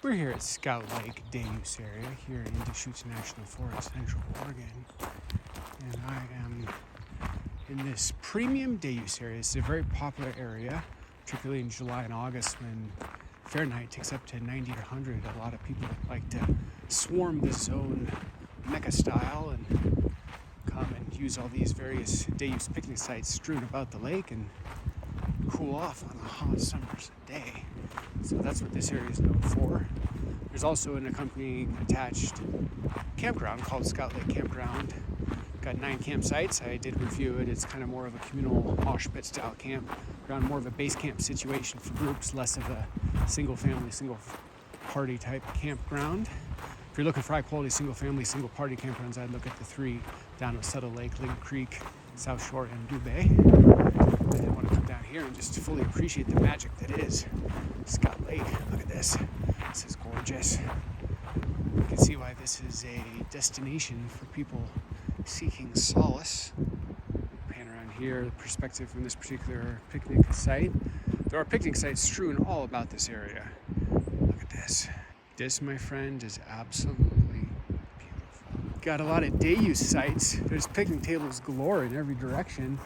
We're here at Scout Lake Deschutes area here in Deschutes National Forest, Central Oregon. And I am in this premium Deschutes area. It's a very popular area, particularly in July and August when Fahrenheit takes up to 90 or 100. A lot of people like to swarm the zone mecca style and come and use all these various Deschutes picnic sites strewn about the lake and cool off on a hot summer's day. So that's what this area is known for. There's also an accompanying attached campground called Scout Lake Campground. Got 9 campsites. I did review it. It's kind of more of a communal Mosh Pit style campground, more of a base camp situation for groups, less of a single family, single party type campground. If you're looking for high quality single family, single party campgrounds, I'd look at the 3 down at Suttle Lake, Lake Creek, South Shore, and Blue Bay. I didn't want to come down here and just fully appreciate the magic that is Scout Lake. Look at this. This is gorgeous. You can see why this is a destination for people seeking solace. Pan around here, the perspective from this particular picnic site. There are picnic sites strewn all about this area. Look at this. This, my friend, is absolutely beautiful. Got a lot of day use sites. There's picnic tables galore in every direction.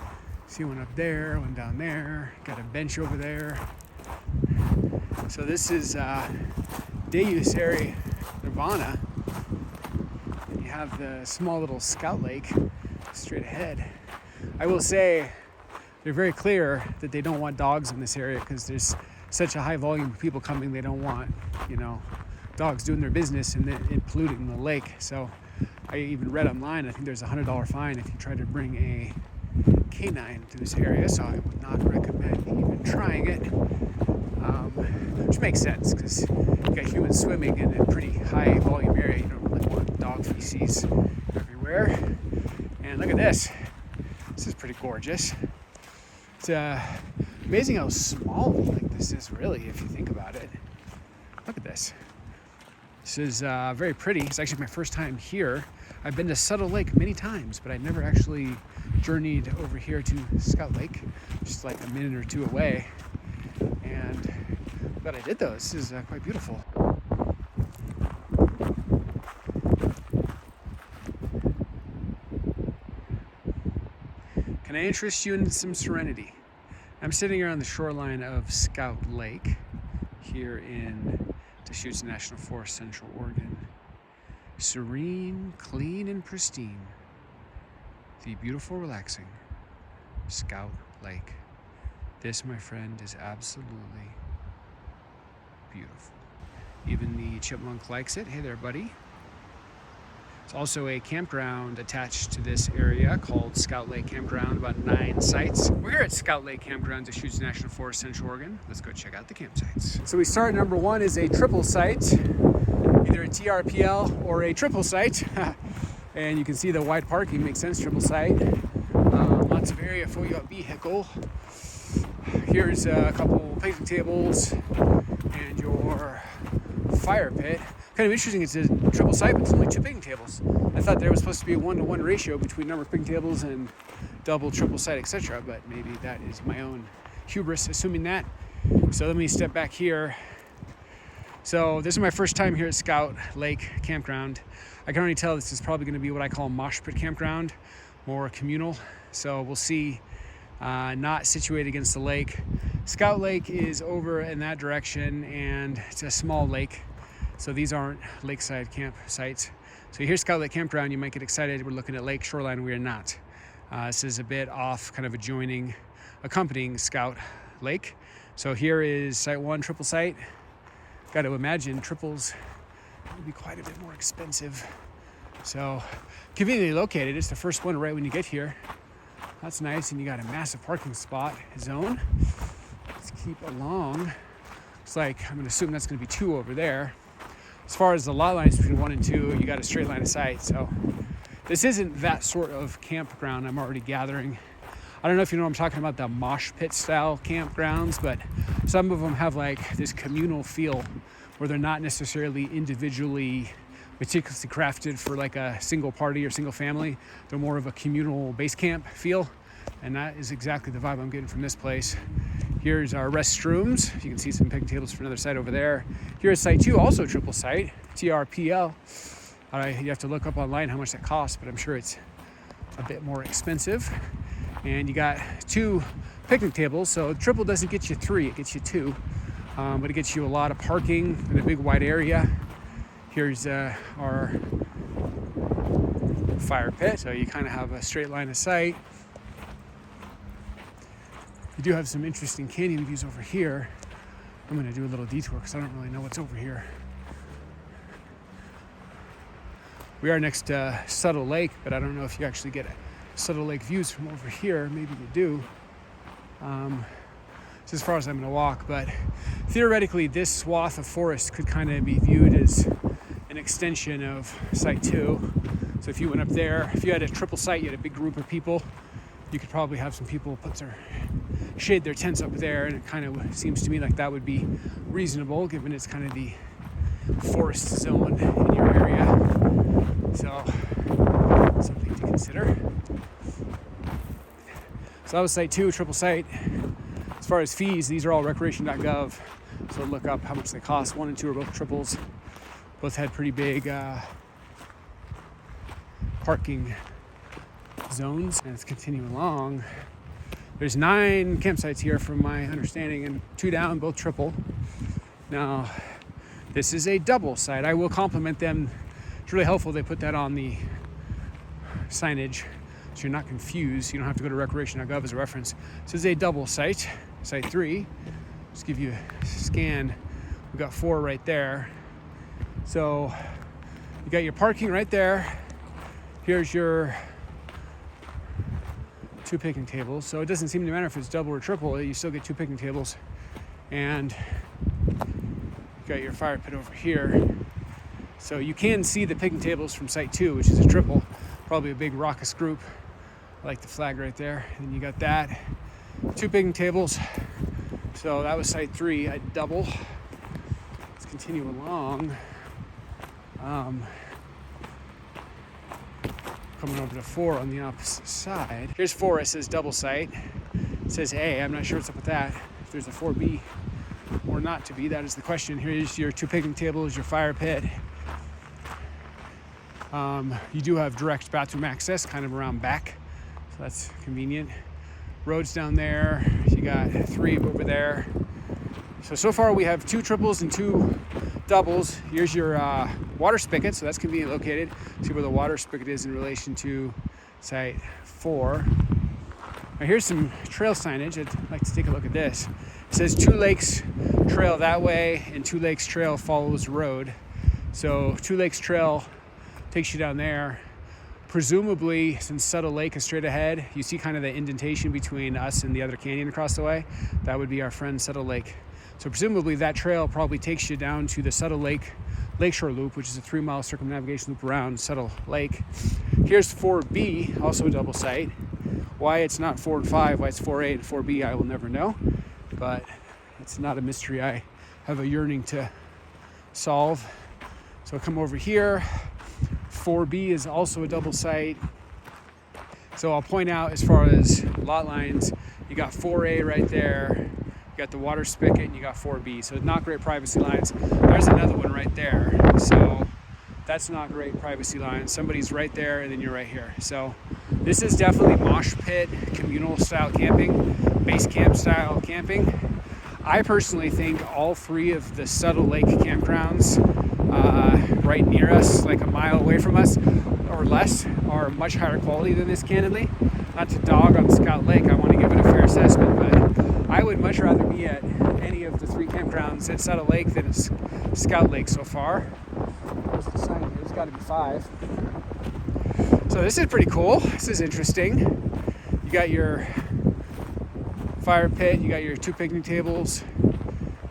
See one up there, one down there. Got a bench over there. So this is day use area Nirvana. And you have the small little Scout Lake straight ahead. I will say they're very clear that they don't want dogs in this area because there's such a high volume of people coming. They don't want, dogs doing their business and polluting the lake. So I even read online, I think there's a $100 fine if you try to bring a canine to this area, so I would not recommend even trying it, which makes sense because you got humans swimming in a pretty high volume area. You don't really want dog feces everywhere. And look at this. This is pretty gorgeous. It's amazing how small this is, really, if you think about it. Look at this. This is very pretty. It's actually my first time here. I've been to Suttle Lake many times, but I never actually journeyed over here to Scout Lake, just like a minute or two away. And I'm glad I did though. This is quite beautiful. Can I interest you in some serenity? I'm sitting here on the shoreline of Scout Lake here in Deschutes National Forest, Central Oregon. Serene, clean, and pristine. The beautiful, relaxing Scout Lake. This, my friend, is absolutely beautiful. Even the chipmunk likes it. Hey there, buddy. It's also a campground attached to this area called Scout Lake Campground, about 9 sites. We're here at Scout Lake Campground, Deschutes National Forest, Central Oregon. Let's go check out the campsites. So we start, number 1 is a triple site, either a TRPL or a triple site. And you can see the wide parking makes sense, triple site. Lots of area for your vehicle. Here's a couple picnic tables and your fire pit. Kind of interesting, it's a triple site, but it's only 2 picnic tables. I thought there was supposed to be a 1-to-1 ratio between number of picnic tables and double, triple site, etc. But maybe that is my own hubris assuming that. So let me step back here. So this is my first time here at Scout Lake Campground. I can already tell this is probably going to be what I call Mosh Pit campground, more communal. So we'll see, not situated against the lake. Scout Lake is over in that direction and it's a small lake. So these aren't lakeside campsites. So here's Scout Lake Campground. You might get excited. We're looking at Lake Shoreline. We are not. This is a bit off, kind of accompanying Scout Lake. So here is site 1, triple site. Got to imagine triples will be quite a bit more expensive. So conveniently located. It's the first one right when you get here. That's nice, and you got a massive parking spot zone. Let's keep along. Looks like I'm going to assume that's going to be 2 over there. As far as the lot lines between 1 and 2, you got a straight line of sight. So this isn't that sort of campground. I'm already gathering. I don't know if you know what I'm talking about, the Mosh Pit style campgrounds, but some of them have like this communal feel where they're not necessarily individually meticulously crafted for like a single party or single family. They're more of a communal base camp feel, and that is exactly the vibe I'm getting from this place. Here's our restrooms. You can see some picnic tables for another site over there. Here's site 2, also triple site, TRPL. You have to look up online how much that costs, but I'm sure it's a bit more expensive. And you got 2 picnic tables, so triple doesn't get you 3, it gets you 2. But it gets you a lot of parking in a big wide area. Here's our fire pit, so you kind of have a straight line of sight. You do have some interesting canyon views over here. I'm going to do a little detour because I don't really know what's over here. We are next to Suttle Lake, but I don't know if you actually get Suttle Lake views from over here. Maybe you do. It's as far as I'm going to walk, but theoretically this swath of forest could kind of be viewed as an extension of site 2. So if you went up there, if you had a triple site, you had a big group of people, you could probably have some people shade their tents up there, and it kind of seems to me like that would be reasonable given it's kind of the forest zone in your area. So something to consider. So that was site 2, triple site. As far as fees, these are all recreation.gov, so look up how much they cost. 1 and 2 are both triples. Both had pretty big parking zones. And let's continue along. There's 9 campsites here from my understanding, and 2 down, both triple. Now, this is a double site. I will compliment them. It's really helpful they put that on the signage so you're not confused. You don't have to go to recreation.gov as a reference. This is a double site, site 3. Just give you a scan. We've got 4 right there. So you got your parking right there. Here's your 2 picnic tables. So it doesn't seem to matter if it's double or triple, you still get 2 picnic tables. And you got your fire pit over here. So you can see the picnic tables from site 2, which is a triple, probably a big raucous group. I like the flag right there. And you got that. 2 picnic tables. So that was site 3, I double. Let's continue along. Coming over to 4 on the opposite side. Here's 4, it says double site. It says A, I'm not sure what's up with that. If there's a 4B or not to be, that is the question. Here's your 2 picnic tables, your fire pit. You do have direct bathroom access kind of around back, so that's convenient. Roads down there, you got 3 over there. So far we have 2 triples and 2 doubles. Here's your water spigot, so that's conveniently located. See where the water spigot is in relation to site 4. Now here's some trail signage. I'd like to take a look at this. It says 2 Lakes Trail that way, and 2 Lakes Trail follows road. So 2 Lakes Trail takes you down there. Presumably, since Suttle Lake is straight ahead, you see kind of the indentation between us and the other canyon across the way. That would be our friend Suttle Lake. So presumably that trail probably takes you down to the Suttle Lake Lakeshore Loop, which is a 3-mile circumnavigation loop around Suttle Lake. Here's 4B, also a double site. Why it's not 4 and 5, why it's 4A and 4B, I will never know. But it's not a mystery I have a yearning to solve. So come over here. 4B is also a double site. So I'll point out, as far as lot lines, you got 4A right there. You got the water spigot, and you got 4B. So not great privacy lines. There's another one right there. So that's not great privacy lines. Somebody's right there, and then you're right here. So this is definitely Mosh Pit, communal style camping, base camp style camping. I personally think all 3 of the Suttle Lake campgrounds right near us, like a mile away from us or less, are much higher quality than this, candidly. Not to dog on Scout Lake, I want to give it a fair assessment, but I would much rather be at any of the 3 campgrounds at Suttle Lake than at Scout Lake so far. Where's the sign here? There's got to be 5. So this is pretty cool. This is interesting. You got your fire pit, you got your 2 picnic tables,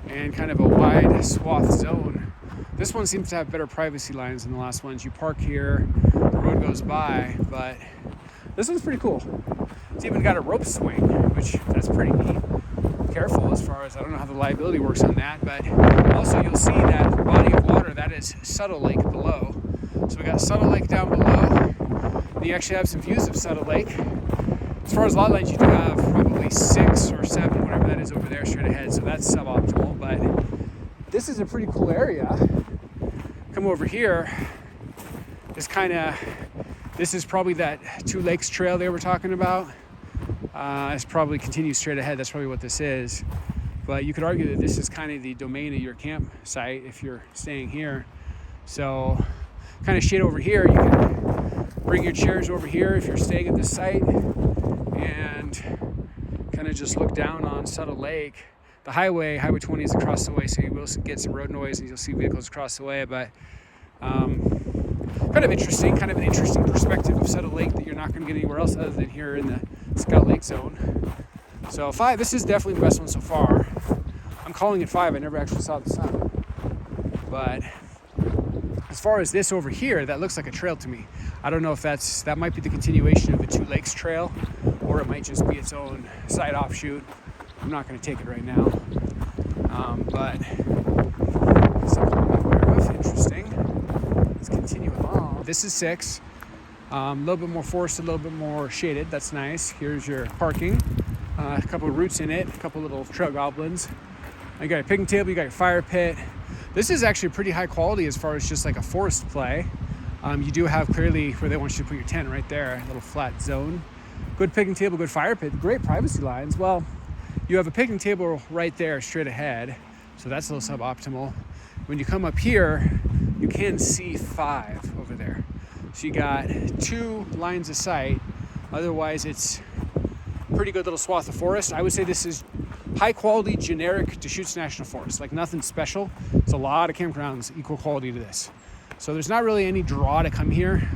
and kind of a wide swath zone. This one seems to have better privacy lines than the last ones. You park here, the road goes by, but this one's pretty cool. It's even got a rope swing, which that's pretty neat. Careful as far as, I don't know how the liability works on that, but also you'll see that body of water, that is Suttle Lake below. So we got Suttle Lake down below, and you actually have some views of Suttle Lake. As far as lot lines, you do have probably 6 or 7, whatever whatever that is over there straight ahead. So that's suboptimal, but this is a pretty cool area. Come over here. This is probably that Two Lakes trail they were talking about. It's probably continues straight ahead. That's probably what this is. But you could argue that this is kind of the domain of your campsite if you're staying here. So kind of shade over here. You can bring your chairs over here if you're staying at this site and kind of just look down on Suttle Lake. The Highway 20 is across the way, so you will get some road noise and you'll see vehicles across the way, but kind of an interesting perspective of Suttle Lake that you're not going to get anywhere else other than here in the Scout Lake zone. So 5, this is definitely the best one so far. I'm calling it 5, I never actually saw the sun. But as far as this over here, that looks like a trail to me. I don't know if that might be the continuation of the Two Lakes trail, or it might just be its own side offshoot. I'm not going to take it right now. But something I'm aware of. Interesting. Let's continue along. This is 6. A little bit more forested, a little bit more shaded. That's nice. Here's your parking. A couple of roots in it, a couple little trail goblins. You got your picnic table, you got your fire pit. This is actually pretty high quality as far as just like a forest play. You do have clearly where they want you to put your tent right there, a little flat zone. Good picnic table, good fire pit, great privacy lines. Well, you have a picnic table right there straight ahead, so that's a little suboptimal. When you come up here, you can see 5 over there. So you got 2 lines of sight. Otherwise, it's pretty good little swath of forest. I would say this is high quality, generic Deschutes National Forest, like nothing special. It's a lot of campgrounds equal quality to this. So there's not really any draw to come here.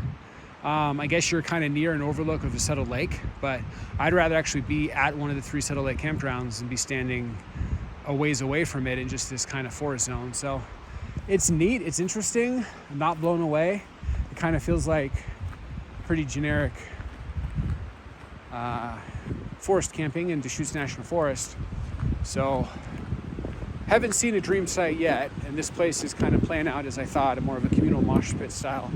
I guess you're kind of near an overlook of the Suttle Lake, but I'd rather actually be at one of the 3 Suttle Lake campgrounds and be standing a ways away from it in just this kind of forest zone. So it's neat, it's interesting, I'm not blown away. It kind of feels like pretty generic forest camping in Deschutes National Forest. So haven't seen a dream site yet, and this place is kind of playing out as I thought, more of a communal mosh pit style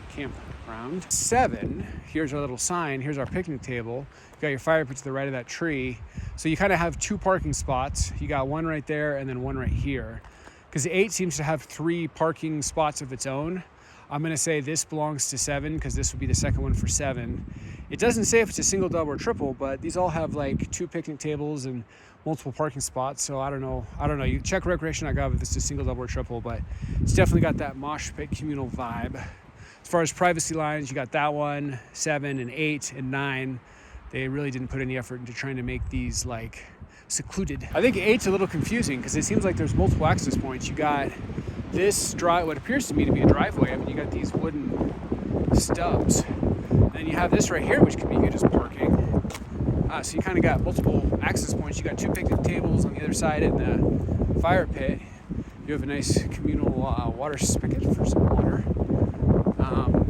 campground. 7, here's our little sign, here's our picnic table. You got your fire pit to the right of that tree. So you kind of have 2 parking spots. You got one right there and then one right here. Because 8 seems to have 3 parking spots of its own. I'm gonna say this belongs to 7 because this would be the second one for 7. It doesn't say if it's a single, double, or triple, but these all have like 2 picnic tables and multiple parking spots. So I don't know. You check recreation.gov if it's a single, double, or triple, but it's definitely got that mosh pit communal vibe. As far as privacy lines, you got that one, 7 and 8 and 9. They really didn't put any effort into trying to make these like secluded. I think 8's a little confusing because it seems like there's multiple access points. You got this what appears to me to be a driveway. I mean, you got these wooden stubs. And then you have this right here, which could be good as parking. So you kind of got multiple access points. You got 2 picnic tables on the other side in the fire pit. You have a nice communal water spigot for some water.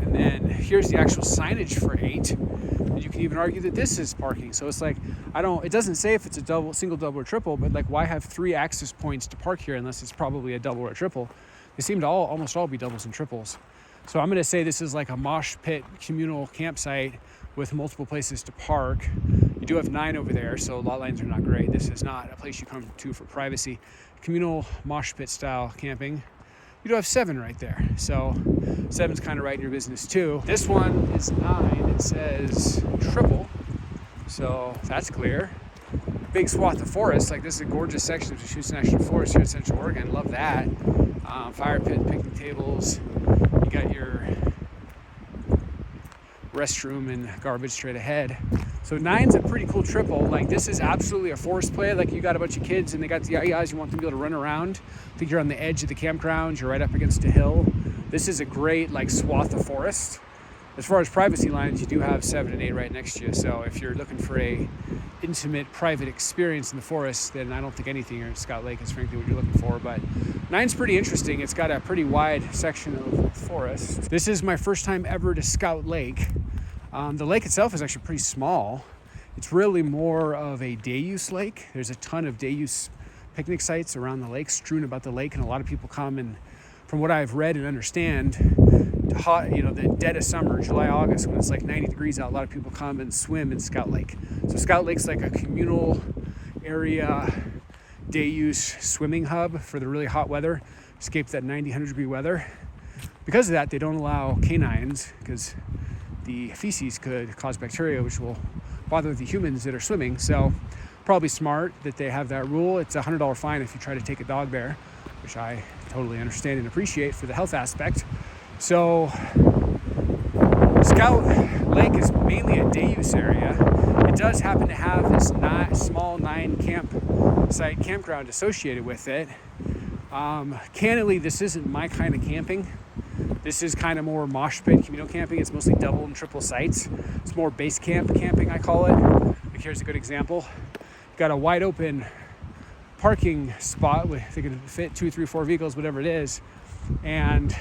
And then here's the actual signage for 8. And you can even argue that this is parking. So it's like, it doesn't say if it's a single, double, or triple, but like why have 3 access points to park here unless it's probably a double or a triple? They seem to almost all be doubles and triples. So I'm going to say this is like a mosh pit communal campsite with multiple places to park. You do have 9 over there, so lot lines are not great. This is not a place you come to for privacy. Communal mosh pit style camping. You do have 7 right there. So 7's kind of right in your business too. This one is 9. It says triple. So that's clear. Big swath of forest. Like this is a gorgeous section of Deschutes National Forest here in Central Oregon. Love that. Fire pit, picnic tables. You got your restroom and garbage straight ahead. So 9's a pretty cool triple. Like this is absolutely a forest play. Like you got a bunch of kids and they got the guys, you want them to be able to run around. I think you're on the edge of the campground. You're right up against a hill. This is a great like swath of forest. As far as privacy lines, you do have 7 and 8 right next to you. So if you're looking for a intimate, private experience in the forest, then I don't think anything here at Scout Lake is frankly what you're looking for. But 9's pretty interesting. It's got a pretty wide section of forest. This is my first time ever to Scout Lake. The lake itself is actually pretty small. It's really more of a day use lake. There's a ton of day use picnic sites around the lake, strewn about the lake, and a lot of people come, and from what I've read and understand, the dead of summer, July, August, when it's like 90 degrees out, a lot of people come and swim in Scout Lake. So Scout Lake's like a communal area day use swimming hub for the really hot weather, escape that 90, 100 degree weather. Because of that, they don't allow canines because the feces could cause bacteria, which will bother the humans that are swimming. So probably smart that they have that rule. It's a $100 fine if you try to take a dog there, which I totally understand and appreciate for the health aspect. So Scout Lake is mainly a day use area. It does happen to have this small 9 campsite campground associated with it. Candidly, this isn't my kind of camping. This is kind of more Mosh Pit communal camping. It's mostly double and triple sites. It's more base camp camping, I call it. Like, here's a good example. Got a wide open parking spot where they can fit 2, 3, 4 vehicles, whatever it is. And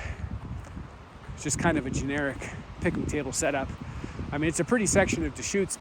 it's just kind of a generic picnic table setup. I mean, it's a pretty section of Deschutes.